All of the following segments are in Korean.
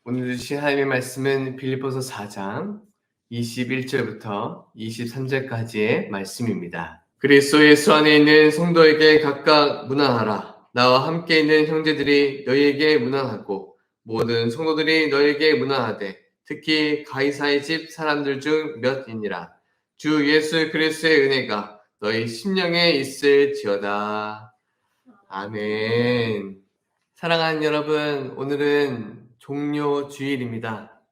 오늘 주신 하나님의 말씀은 빌립보서 4장 21절부터 23절까지의 말씀입니다. 그리스도 예수 안에 있는 성도에게 각각 문안하라. 나와 함께 있는 형제들이 너희에게 문안하고 모든 성도들이 너희에게 문안하되 특히 가이사의 집 사람들 중 몇이니라. 주 예수 그리스도의 은혜가 너희 심령에 있을지어다. 아멘. 사랑하는 여러분, 오늘은 종료 주일입니다.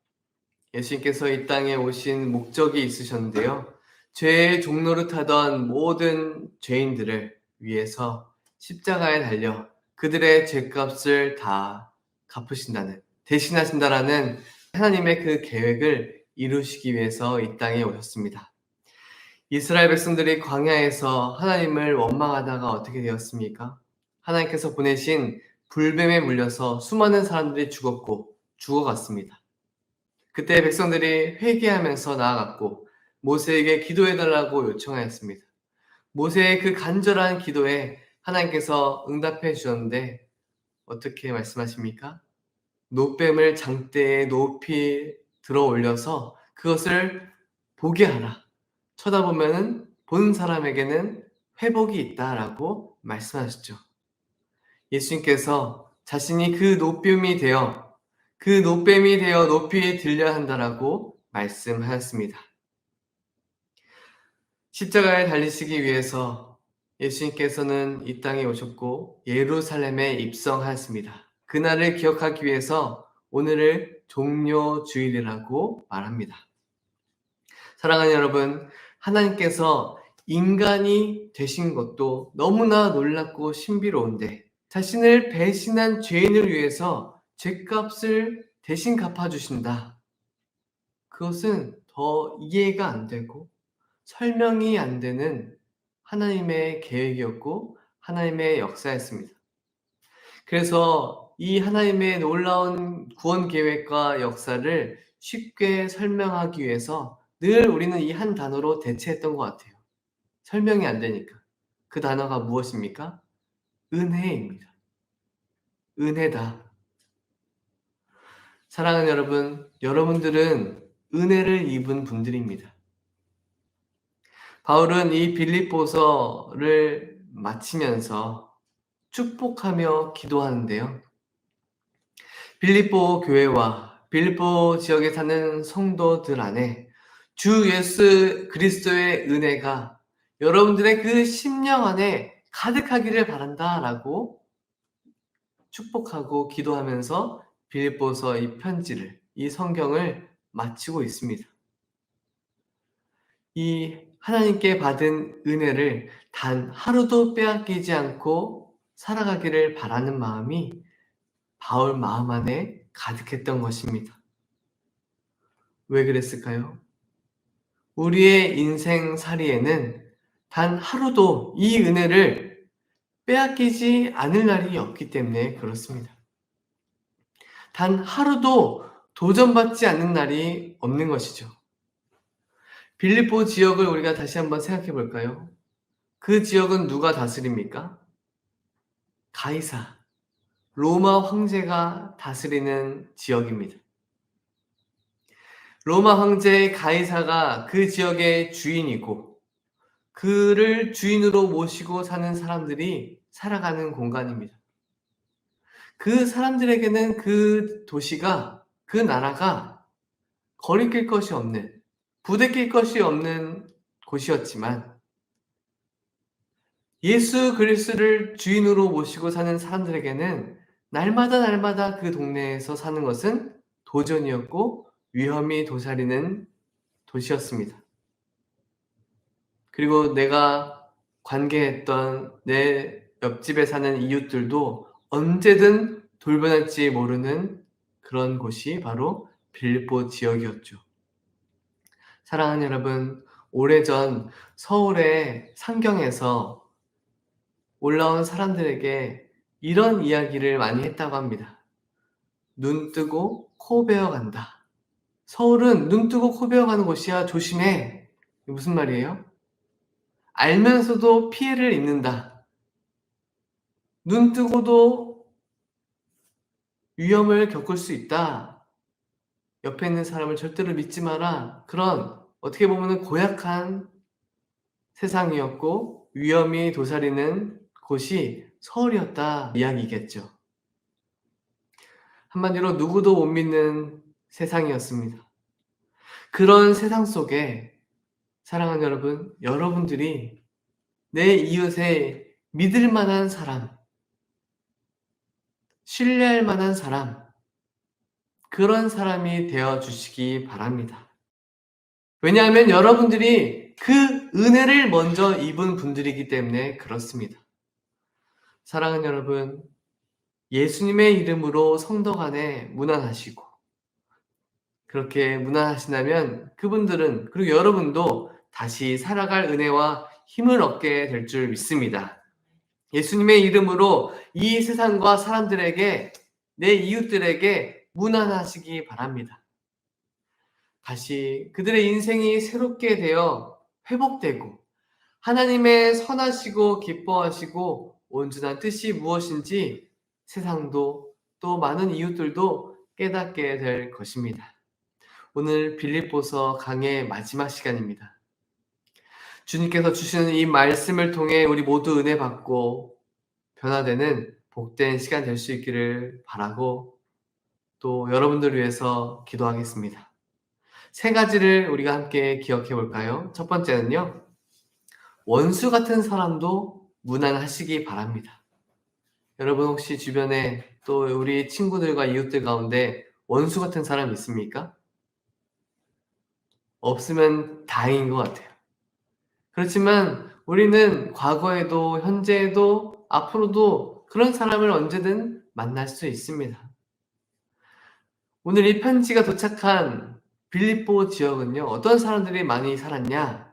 예수님께서 이 땅에 오신 목적이 있으셨는데요. 죄의 종로를 타던 모든 죄인들을 위해서 십자가에 달려 그들의 죄값을 다 갚으신다는, 대신하신다라는 하나님의 그 계획을 이루시기 위해서 이 땅에 오셨습니다. 이스라엘 백성들이 광야에서 하나님을 원망하다가 어떻게 되었습니까? 하나님께서 보내신 불뱀에 물려서 수많은 사람들이 죽어갔습니다. 그때 백성들이 회개하면서 나아갔고 모세에게 기도해달라고 요청하였습니다. 모세의 그 간절한 기도에 하나님께서 응답해 주셨는데 어떻게 말씀하십니까? 노뱀을 장대에 높이 들어 올려서 그것을 보게 하라. 쳐다보면은 본 사람에게는 회복이 있다라고 말씀하셨죠. 예수님께서 자신이 그 노뱀이 되어 높이 들려야 한다라고 말씀하셨습니다. 십자가에 달리시기 위해서 예수님께서는 이 땅에 오셨고 예루살렘에 입성하였습니다. 그날을 기억하기 위해서 오늘을 종료주일이라고 말합니다. 사랑하는 여러분, 하나님께서 인간이 되신 것도 너무나 놀랍고 신비로운데 자신을 배신한 죄인을 위해서 죄값을 대신 갚아주신다. 그것은 더 이해가 안 되고 설명이 안 되는 하나님의 계획이었고 하나님의 역사였습니다. 그래서 이 하나님의 놀라운 구원 계획과 역사를 쉽게 설명하기 위해서 늘 우리는 이 한 단어로 대체했던 것 같아요. 설명이 안 되니까. 그 단어가 무엇입니까? 은혜입니다. 은혜다. 사랑하는 여러분, 여러분들은 은혜를 입은 분들입니다. 바울은 이 빌립보서를 마치면서 축복하며 기도하는데요. 빌립보 교회와 빌립보 지역에 사는 성도들 안에 주 예수 그리스도의 은혜가 여러분들의 그 심령 안에 가득하기를 바란다라고 축복하고 기도하면서 빌립보서 이 편지를, 이 성경을 마치고 있습니다. 이 하나님께 받은 은혜를 단 하루도 빼앗기지 않고 살아가기를 바라는 마음이 바울 마음 안에 가득했던 것입니다. 왜 그랬을까요? 우리의 인생살이에는 단 하루도 이 은혜를 빼앗기지 않을 날이 없기 때문에 그렇습니다. 단 하루도 도전받지 않는 날이 없는 것이죠. 빌립보 지역을 우리가 다시 한번 생각해 볼까요? 그 지역은 누가 다스립니까? 가이사, 로마 황제가 다스리는 지역입니다. 로마 황제 가이사가 그 지역의 주인이고 그를 주인으로 모시고 사는 사람들이 살아가는 공간입니다. 그 사람들에게는 그 도시가, 그 나라가 거리낄 것이 없는, 부대낄 것이 없는 곳이었지만 예수 그리스도를 주인으로 모시고 사는 사람들에게는 날마다 그 동네에서 사는 것은 도전이었고 위험이 도사리는 도시였습니다. 그리고 내가 관계했던 내 옆집에 사는 이웃들도 언제든 돌변할지 모르는 그런 곳이 바로 빌립보 지역이었죠. 사랑하는 여러분, 오래전 서울의 상경에서 올라온 사람들에게 이런 이야기를 많이 했다고 합니다. 눈 뜨고 코 베어 간다. 서울은 눈 뜨고 코 베어 가는 곳이야. 조심해. 이게 무슨 말이에요? 알면서도 피해를 입는다. 눈 뜨고도 위험을 겪을 수 있다. 옆에 있는 사람을 절대로 믿지 마라. 그런 어떻게 보면 고약한 세상이었고 위험이 도사리는 곳이 서울이었다 이야기겠죠. 한마디로 누구도 못 믿는 세상이었습니다. 그런 세상 속에 사랑하는 여러분, 여러분들이 내 이웃에 믿을 만한 사람, 신뢰할 만한 사람, 그런 사람이 되어 주시기 바랍니다. 왜냐하면 여러분들이 그 은혜를 먼저 입은 분들이기 때문에 그렇습니다. 사랑하는 여러분, 예수님의 이름으로 성도 간에 문안하시고 그렇게 문안하신다면 그분들은 그리고 여러분도 다시 살아갈 은혜와 힘을 얻게 될 줄 믿습니다. 예수님의 이름으로 이 세상과 사람들에게 내 이웃들에게 문안하시기 바랍니다. 다시 그들의 인생이 새롭게 되어 회복되고 하나님의 선하시고 기뻐하시고 온전한 뜻이 무엇인지 세상도 또 많은 이웃들도 깨닫게 될 것입니다. 오늘 빌립보서 강의 마지막 시간입니다. 주님께서 주시는 이 말씀을 통해 우리 모두 은혜 받고 변화되는 복된 시간 될 수 있기를 바라고 또 여러분들을 위해서 기도하겠습니다. 세 가지를 우리가 함께 기억해 볼까요? 첫 번째는요. 원수 같은 사람도 무난하시기 바랍니다. 여러분 혹시 주변에 또 우리 친구들과 이웃들 가운데 원수 같은 사람 있습니까? 없으면 다행인 것 같아요. 그렇지만 우리는 과거에도 현재에도 앞으로도 그런 사람을 언제든 만날 수 있습니다. 오늘 이 편지가 도착한 빌립보 지역은요. 어떤 사람들이 많이 살았냐?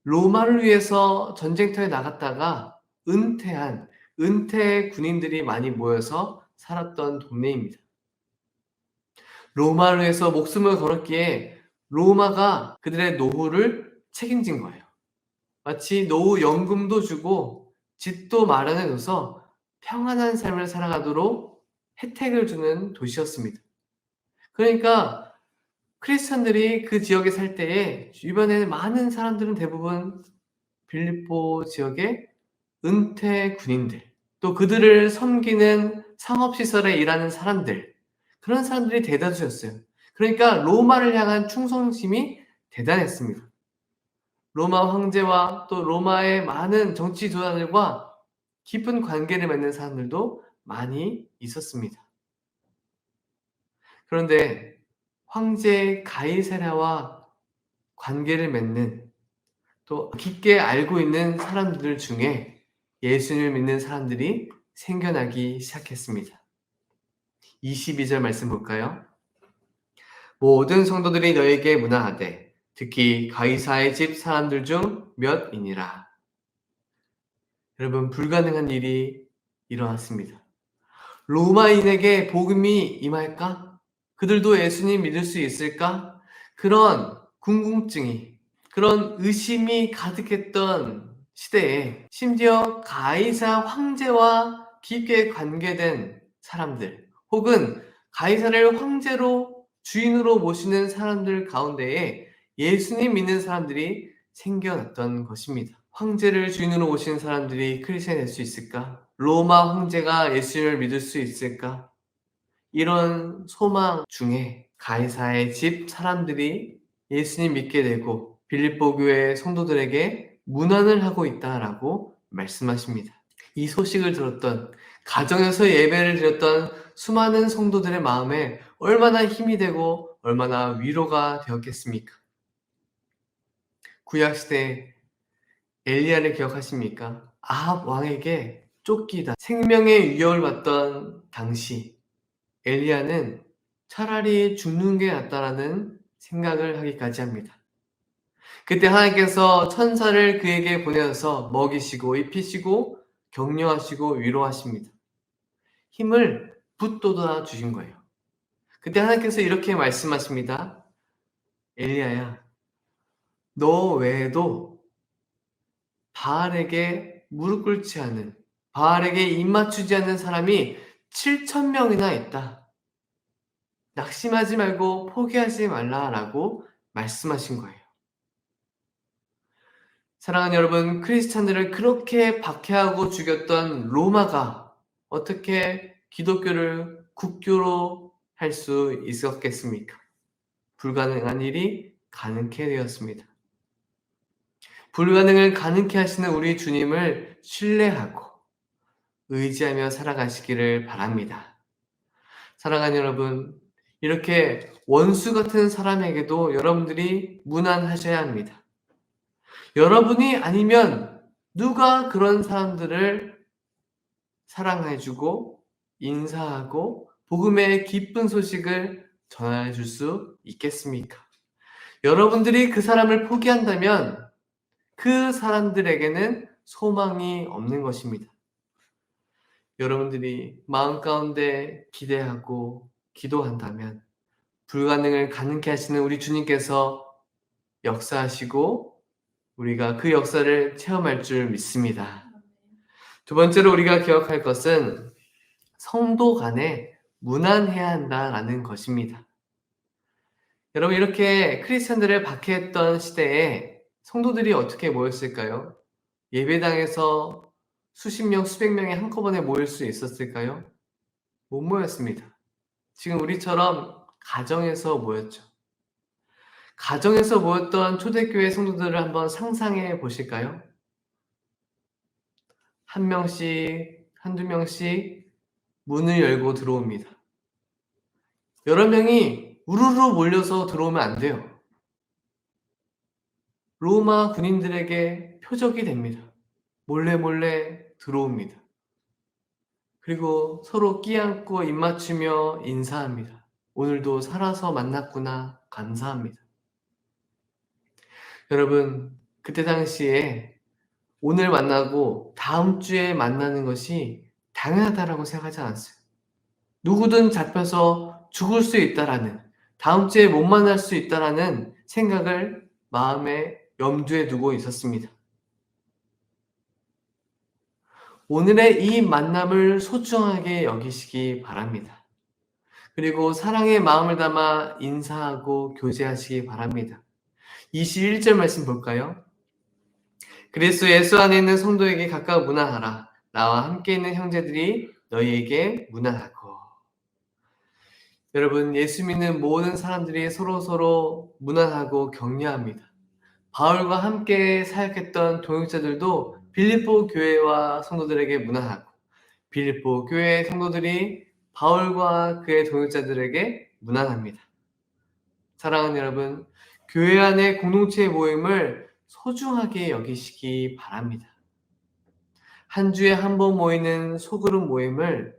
로마를 위해서 전쟁터에 나갔다가 은퇴한 은퇴 군인들이 많이 모여서 살았던 동네입니다. 로마를 위해서 목숨을 걸었기에 로마가 그들의 노후를 책임진 거예요. 마치 노후 연금도 주고 집도 마련해줘서 평안한 삶을 살아가도록 혜택을 주는 도시였습니다. 그러니까 크리스천들이 그 지역에 살 때에 주변에 많은 사람들은 대부분 빌립보 지역의 은퇴 군인들, 또 그들을 섬기는 상업시설에 일하는 사람들, 그런 사람들이 대다수였어요. 그러니까 로마를 향한 충성심이 대단했습니다. 로마 황제와 또 로마의 많은 정치 조단들과 깊은 관계를 맺는 사람들도 많이 있었습니다. 그런데 황제 가이사랴와 관계를 맺는 또 깊게 알고 있는 사람들 중에 예수님을 믿는 사람들이 생겨나기 시작했습니다. 22절 말씀 볼까요? 모든 성도들이 너에게 문안하되 특히 가이사의 집 사람들 중 몇이니라. 여러분 불가능한 일이 일어났습니다. 로마인에게 복음이 임할까? 그들도 예수님 믿을 수 있을까? 그런 궁금증이, 그런 의심이 가득했던 시대에 심지어 가이사 황제와 깊게 관계된 사람들 혹은 가이사를 황제로 주인으로 모시는 사람들 가운데에 예수님 믿는 사람들이 생겨났던 것입니다. 황제를 주인으로 모시는 사람들이 크리스천이 될 수 있을까? 로마 황제가 예수님을 믿을 수 있을까? 이런 소망 중에 가이사의 집 사람들이 예수님 믿게 되고 빌립보 교회 성도들에게 문안을 하고 있다라고 말씀하십니다. 이 소식을 들었던 가정에서 예배를 드렸던 수많은 성도들의 마음에 얼마나 힘이 되고 얼마나 위로가 되었겠습니까? 구약시대 엘리야를 기억하십니까? 아합 왕에게 쫓기다 생명의 위협을 받던 당시 엘리야는 차라리 죽는 게 낫다라는 생각을 하기까지 합니다. 그때 하나님께서 천사를 그에게 보내어서 먹이시고 입히시고 격려하시고 위로하십니다. 힘을 북돋아 주신 거예요. 그때 하나님께서 이렇게 말씀하십니다. 엘리야야, 너 외에도 바알에게 무릎 꿇지 않은, 바알에게 입 맞추지 않는 사람이 7,000명이나 있다. 낙심하지 말고 포기하지 말라라고 말씀하신 거예요. 사랑하는 여러분, 크리스찬들을 그렇게 박해하고 죽였던 로마가 어떻게 기독교를 국교로 할 수 있었겠습니까? 불가능한 일이 가능케 되었습니다. 불가능을 가능케 하시는 우리 주님을 신뢰하고 의지하며 살아가시기를 바랍니다. 사랑하는 여러분, 이렇게 원수 같은 사람에게도 여러분들이 무난하셔야 합니다. 여러분이 아니면 누가 그런 사람들을 사랑해주고 인사하고 복음의 기쁜 소식을 전해줄 수 있겠습니까? 여러분들이 그 사람을 포기한다면 그 사람들에게는 소망이 없는 것입니다. 여러분들이 마음 가운데 기대하고 기도한다면 불가능을 가능케 하시는 우리 주님께서 역사하시고 우리가 그 역사를 체험할 줄 믿습니다. 두 번째로 우리가 기억할 것은 성도 간에 무난해야 한다라는 것입니다. 여러분, 이렇게 크리스천들을 박해했던 시대에 성도들이 어떻게 모였을까요? 예배당에서 수십 명, 수백 명이 한꺼번에 모일 수 있었을까요? 못 모였습니다. 지금 우리처럼 가정에서 모였죠. 가정에서 모였던 초대교회 성도들을 한번 상상해 보실까요? 한 명씩, 한두 명씩 문을 열고 들어옵니다. 여러 명이 우르르 몰려서 들어오면 안 돼요. 로마 군인들에게 표적이 됩니다. 몰래 몰래 들어옵니다. 그리고 서로 끼안고 입맞추며 인사합니다. 오늘도 살아서 만났구나, 감사합니다. 여러분, 그때 당시에 오늘 만나고 다음 주에 만나는 것이 당연하다라고 생각하지 않았어요. 누구든 잡혀서 죽을 수 있다라는, 다음 주에 못 만날 수 있다라는 생각을 마음에 염두에 두고 있었습니다. 오늘의 이 만남을 소중하게 여기시기 바랍니다. 그리고 사랑의 마음을 담아 인사하고 교제하시기 바랍니다. 21절 말씀 볼까요? 그리스도 예수 안에 있는 성도에게 각각 문안하라. 나와 함께 있는 형제들이 너희에게 문안하고. 여러분, 예수 믿는 모든 사람들이 서로서로 문안하고 격려합니다. 바울과 함께 사역했던 동역자들도 빌립보 교회와 성도들에게 문안하고 빌립보 교회 성도들이 바울과 그의 동역자들에게 문안합니다. 사랑하는 여러분, 교회 안의 공동체의 모임을 소중하게 여기시기 바랍니다. 한 주에 한 번 모이는 소그룹 모임을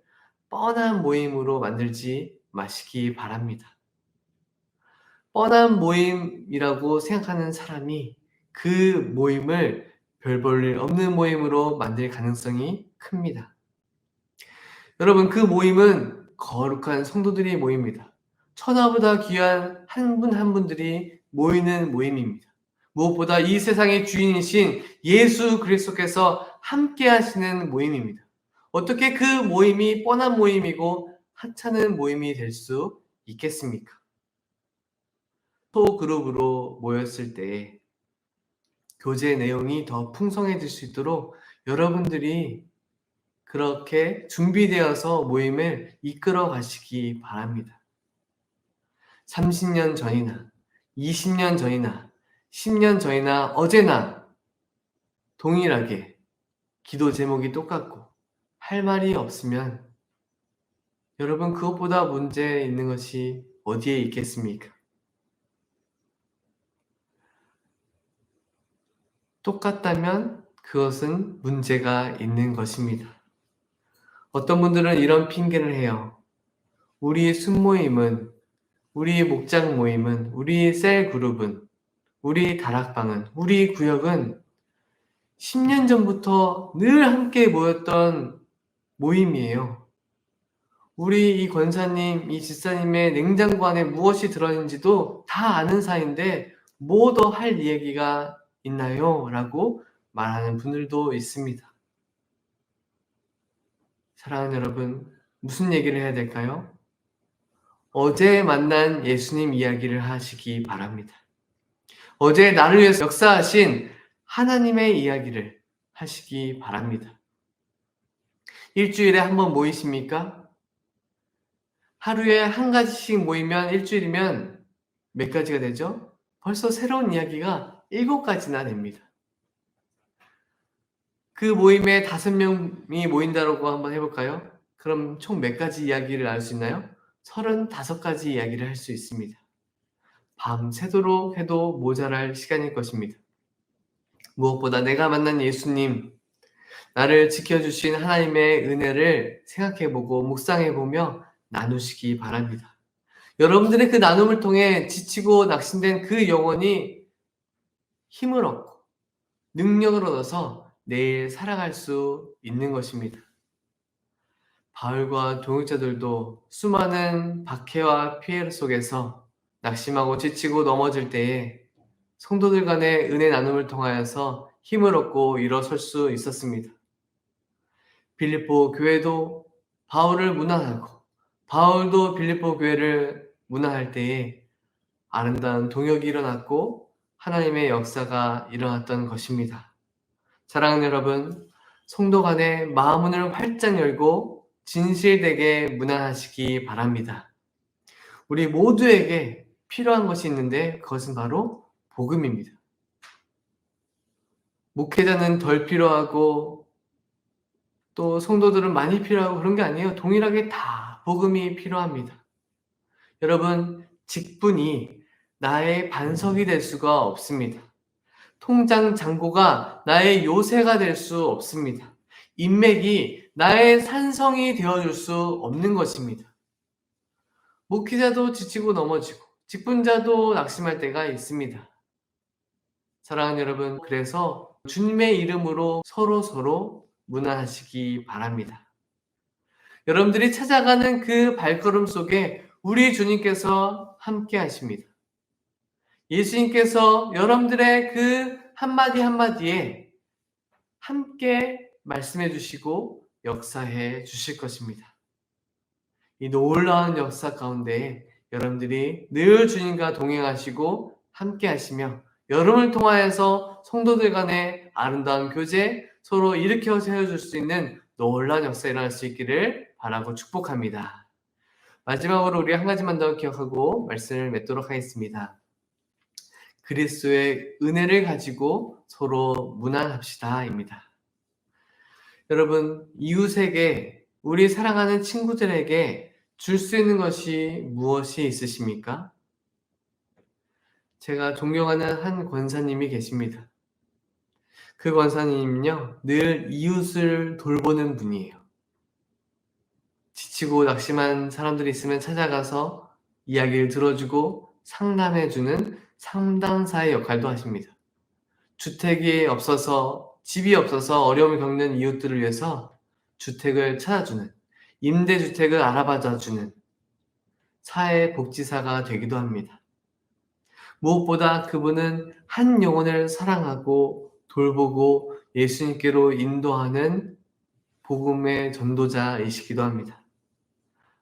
뻔한 모임으로 만들지 마시기 바랍니다. 뻔한 모임이라고 생각하는 사람이 그 모임을 별 볼 일 없는 모임으로 만들 가능성이 큽니다. 여러분, 그 모임은 거룩한 성도들이 모입니다. 천하보다 귀한 한 분 한 분들이 모이는 모임입니다. 무엇보다 이 세상의 주인이신 예수 그리스도께서 함께 하시는 모임입니다. 어떻게 그 모임이 뻔한 모임이고 하찮은 모임이 될 수 있겠습니까? 소그룹으로 모였을 때 교제 내용이 더 풍성해질 수 있도록 여러분들이 그렇게 준비되어서 모임을 이끌어 가시기 바랍니다. 30년 전이나 20년 전이나 10년 전이나 어제나 동일하게 기도 제목이 똑같고 할 말이 없으면 여러분, 그것보다 문제 있는 것이 어디에 있겠습니까? 똑같다면 그것은 문제가 있는 것입니다. 어떤 분들은 이런 핑계를 해요. 우리 순모임은, 우리 목장 모임은, 우리 셀 그룹은, 우리 다락방은, 우리 구역은 10년 전부터 늘 함께 모였던 모임이에요. 우리 이 권사님, 이 집사님의 냉장고 안에 무엇이 들어있는지도 다 아는 사이인데 뭐 더 할 얘기가 있나요? 라고 말하는 분들도 있습니다. 사랑하는 여러분, 무슨 얘기를 해야 될까요? 어제 만난 예수님 이야기를 하시기 바랍니다. 어제 나를 위해서 역사하신 하나님의 이야기를 하시기 바랍니다. 일주일에 한 번 모이십니까? 하루에 한 가지씩 모이면 일주일이면 몇 가지가 되죠? 벌써 새로운 이야기가 7가지나 됩니다. 그 모임에 5명이 모인다고 한번 해볼까요? 그럼 총 몇 가지 이야기를 알 수 있나요? 35가지 이야기를 할 수 있습니다. 밤새도록 해도 모자랄 시간일 것입니다. 무엇보다 내가 만난 예수님, 나를 지켜주신 하나님의 은혜를 생각해보고 묵상해보며 나누시기 바랍니다. 여러분들의 그 나눔을 통해 지치고 낙심된 그 영혼이 힘을 얻고 능력을 얻어서 내일 살아갈 수 있는 것입니다. 바울과 동역자들도 수많은 박해와 피해 속에서 낙심하고 지치고 넘어질 때에 성도들 간의 은혜 나눔을 통하여서 힘을 얻고 일어설 수 있었습니다. 빌립보 교회도 바울을 문안하고 바울도 빌립보 교회를 문안할 때에 아름다운 동역이 일어났고 하나님의 역사가 일어났던 것입니다. 사랑하는 여러분, 성도 간의 마음문을 활짝 열고 진실되게 문안하시기 바랍니다. 우리 모두에게 필요한 것이 있는데 그것은 바로 복음입니다. 목회자는 덜 필요하고 또 성도들은 많이 필요하고 그런 게 아니에요. 동일하게 다 복음이 필요합니다. 여러분, 직분이 나의 반석이 될 수가 없습니다. 통장 잔고가 나의 요새가 될 수 없습니다. 인맥이 나의 산성이 되어줄 수 없는 것입니다. 목회자도 지치고 넘어지고 직분자도 낙심할 때가 있습니다. 사랑하는 여러분, 그래서 주님의 이름으로 서로 문안하시기 바랍니다. 여러분들이 찾아가는 그 발걸음 속에 우리 주님께서 함께 하십니다. 예수님께서 여러분들의 그 한마디 한마디에 함께 말씀해 주시고 역사해 주실 것입니다. 이 놀라운 역사 가운데 여러분들이 늘 주님과 동행하시고 함께 하시며 여러분을 통하여서 성도들 간의 아름다운 교제, 서로 일으켜 세워줄 수 있는 놀라운 역사 일어날 수 있기를 바라고 축복합니다. 마지막으로 우리 한 가지만 더 기억하고 말씀을 맺도록 하겠습니다. 그리스도의 은혜를 가지고 서로 문안합시다입니다. 여러분, 이웃에게, 우리 사랑하는 친구들에게 줄 수 있는 것이 무엇이 있으십니까? 제가 존경하는 한 권사님이 계십니다. 그 권사님은요, 늘 이웃을 돌보는 분이에요. 지치고 낙심한 사람들이 있으면 찾아가서 이야기를 들어주고 상담해주는 상담사의 역할도 하십니다. 주택이 없어서, 집이 없어서 어려움을 겪는 이웃들을 위해서 주택을 찾아주는, 임대주택을 알아봐주는 사회복지사가 되기도 합니다. 무엇보다 그분은 한 영혼을 사랑하고 돌보고 예수님께로 인도하는 복음의 전도자이시기도 합니다.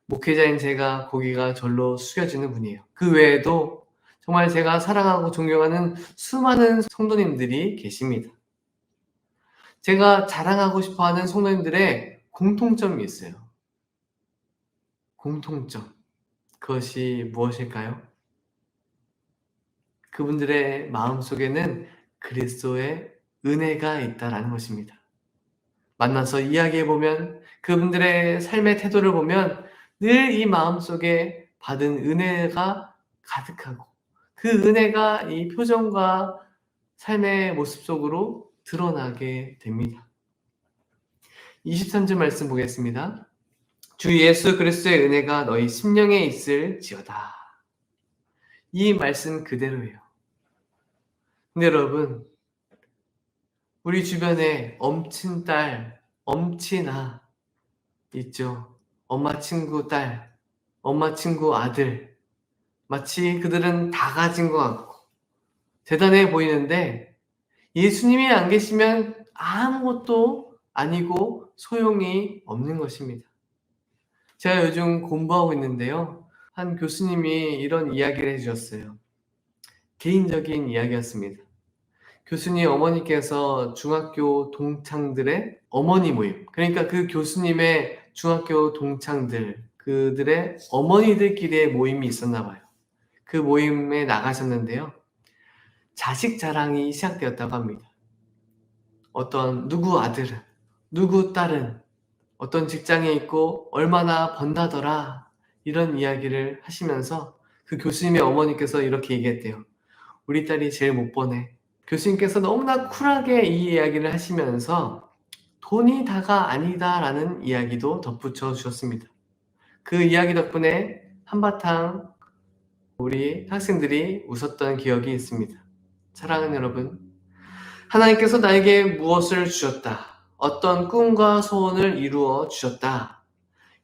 목회자인 제가 고개가 절로 숙여지는 분이에요. 그 외에도 정말 제가 사랑하고 존경하는 수많은 성도님들이 계십니다. 제가 자랑하고 싶어하는 성도님들의 공통점이 있어요. 공통점. 그것이 무엇일까요? 그분들의 마음속에는 그리스도의 은혜가 있다라는 것입니다. 만나서 이야기해보면 그분들의 삶의 태도를 보면 늘 이 마음속에 받은 은혜가 가득하고 그 은혜가 이 표정과 삶의 모습 속으로 드러나게 됩니다. 23절 말씀 보겠습니다. 주 예수 그리스도의 은혜가 너희 심령에 있을지어다. 이 말씀 그대로예요. 근데 여러분, 우리 주변에 엄친 딸, 엄친 아 있죠. 엄마 친구 딸, 엄마 친구 아들. 마치 그들은 다 가진 것 같고 대단해 보이는데 예수님이 안 계시면 아무것도 아니고 소용이 없는 것입니다. 제가 요즘 공부하고 있는데요. 한 교수님이 이런 이야기를 해주셨어요. 개인적인 이야기였습니다. 교수님 어머니께서 중학교 동창들의 어머니 모임, 그러니까 그 교수님의 중학교 동창들, 그들의 어머니들끼리의 모임이 있었나 봐요. 그 모임에 나가셨는데요. 자식 자랑이 시작되었다고 합니다. 어떤 누구 아들은, 누구 딸은 어떤 직장에 있고 얼마나 번다더라, 이런 이야기를 하시면서 그 교수님의 어머니께서 이렇게 얘기했대요. 우리 딸이 제일 못 버네. 교수님께서 너무나 쿨하게 이 이야기를 하시면서 돈이 다가 아니다라는 이야기도 덧붙여 주셨습니다. 그 이야기 덕분에 한바탕 우리 학생들이 웃었던 기억이 있습니다. 사랑하는 여러분, 하나님께서 나에게 무엇을 주셨다, 어떤 꿈과 소원을 이루어 주셨다,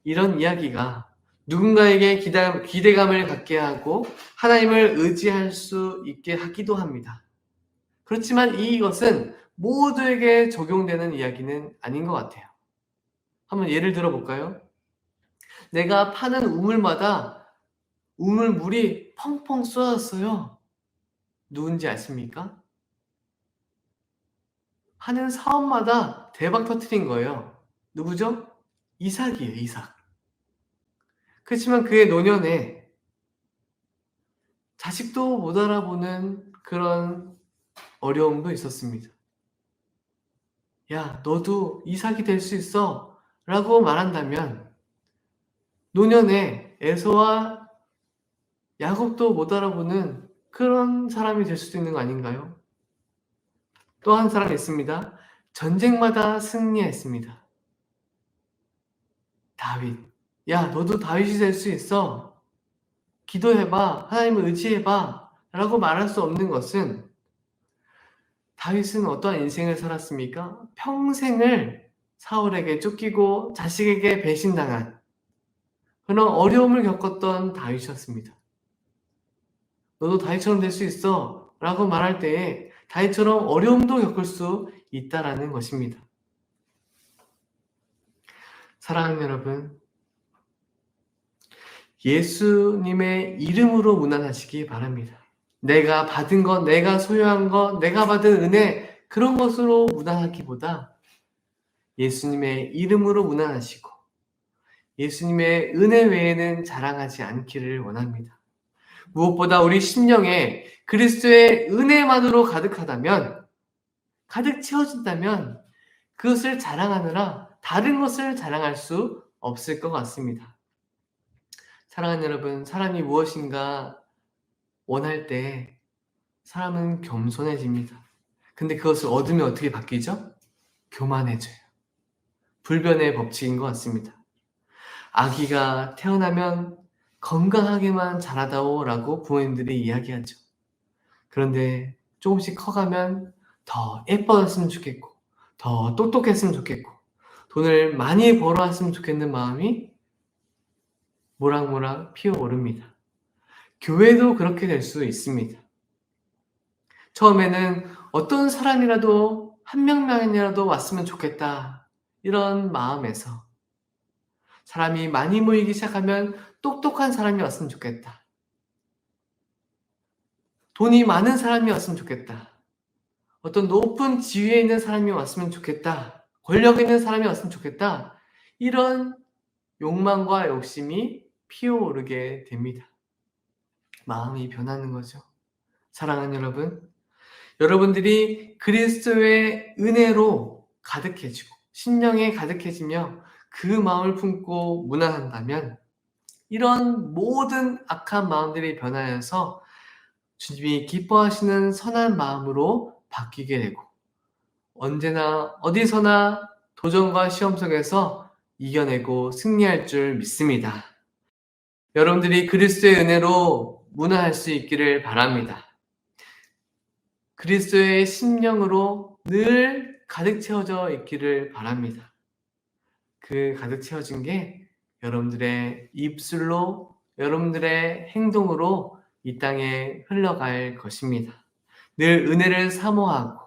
이런 이야기가 누군가에게 기대감을 갖게 하고 하나님을 의지할 수 있게 하기도 합니다. 그렇지만 이것은 모두에게 적용되는 이야기는 아닌 것 같아요. 한번 예를 들어 볼까요? 내가 파는 우물마다 우물물이 펑펑 쏟아졌어요. 누군지 아십니까? 하는 사업마다 대박 터트린 거예요. 누구죠? 이삭이에요, 이삭. 그렇지만 그의 노년에 자식도 못 알아보는 그런 어려움도 있었습니다. 야, 너도 이삭이 될 수 있어 라고 말한다면 노년에 에서와 야곱도 못 알아보는 그런 사람이 될 수도 있는 거 아닌가요? 또 한 사람이 있습니다. 전쟁마다 승리했습니다. 다윗. 야, 너도 다윗이 될 수 있어. 기도해봐. 하나님을 의지해봐. 라고 말할 수 없는 것은 다윗은 어떠한 인생을 살았습니까? 평생을 사울에게 쫓기고 자식에게 배신당한 그런 어려움을 겪었던 다윗이었습니다. 너도 다윗처럼 될 수 있어 라고 말할 때에 다윗처럼 어려움도 겪을 수 있다라는 것입니다. 사랑하는 여러분, 예수님의 이름으로 문안하시기 바랍니다. 내가 받은 것, 내가 소유한 것, 내가 받은 은혜, 그런 것으로 문안하기보다 예수님의 이름으로 문안하시고 예수님의 은혜 외에는 자랑하지 않기를 원합니다. 무엇보다 우리 심령에 그리스도의 은혜만으로 가득하다면, 가득 채워진다면 그것을 자랑하느라 다른 것을 자랑할 수 없을 것 같습니다. 사랑하는 여러분, 사람이 무엇인가 원할 때 사람은 겸손해집니다. 근데 그것을 얻으면 어떻게 바뀌죠? 교만해져요. 불변의 법칙인 것 같습니다. 아기가 태어나면 건강하게만 자라다오 라고 부모님들이 이야기하죠. 그런데 조금씩 커가면 더 예뻐졌으면 좋겠고, 더 똑똑했으면 좋겠고, 돈을 많이 벌어왔으면 좋겠는 마음이 모락모락 피어오릅니다. 교회도 그렇게 될 수 있습니다. 처음에는 어떤 사람이라도 한 명만이라도 왔으면 좋겠다, 이런 마음에서 사람이 많이 모이기 시작하면 똑똑한 사람이 왔으면 좋겠다, 돈이 많은 사람이 왔으면 좋겠다, 어떤 높은 지위에 있는 사람이 왔으면 좋겠다, 권력 있는 사람이 왔으면 좋겠다, 이런 욕망과 욕심이 피어오르게 됩니다. 마음이 변하는 거죠. 사랑하는 여러분, 여러분들이 그리스도의 은혜로 가득해지고 심령에 가득해지며 그 마음을 품고 문안한다면 이런 모든 악한 마음들이 변하여서 주님이 기뻐하시는 선한 마음으로 바뀌게 되고 언제나 어디서나 도전과 시험 속에서 이겨내고 승리할 줄 믿습니다. 여러분들이 그리스도의 은혜로 문안할 수 있기를 바랍니다. 그리스도의 심령으로 늘 가득 채워져 있기를 바랍니다. 그 가득 채워진 게 여러분들의 입술로, 여러분들의 행동으로 이 땅에 흘러갈 것입니다. 늘 은혜를 사모하고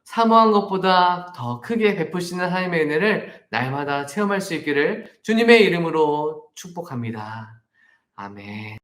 사모한 것보다 더 크게 베푸시는 하나님의 은혜를 날마다 체험할 수 있기를 주님의 이름으로 축복합니다. 아멘.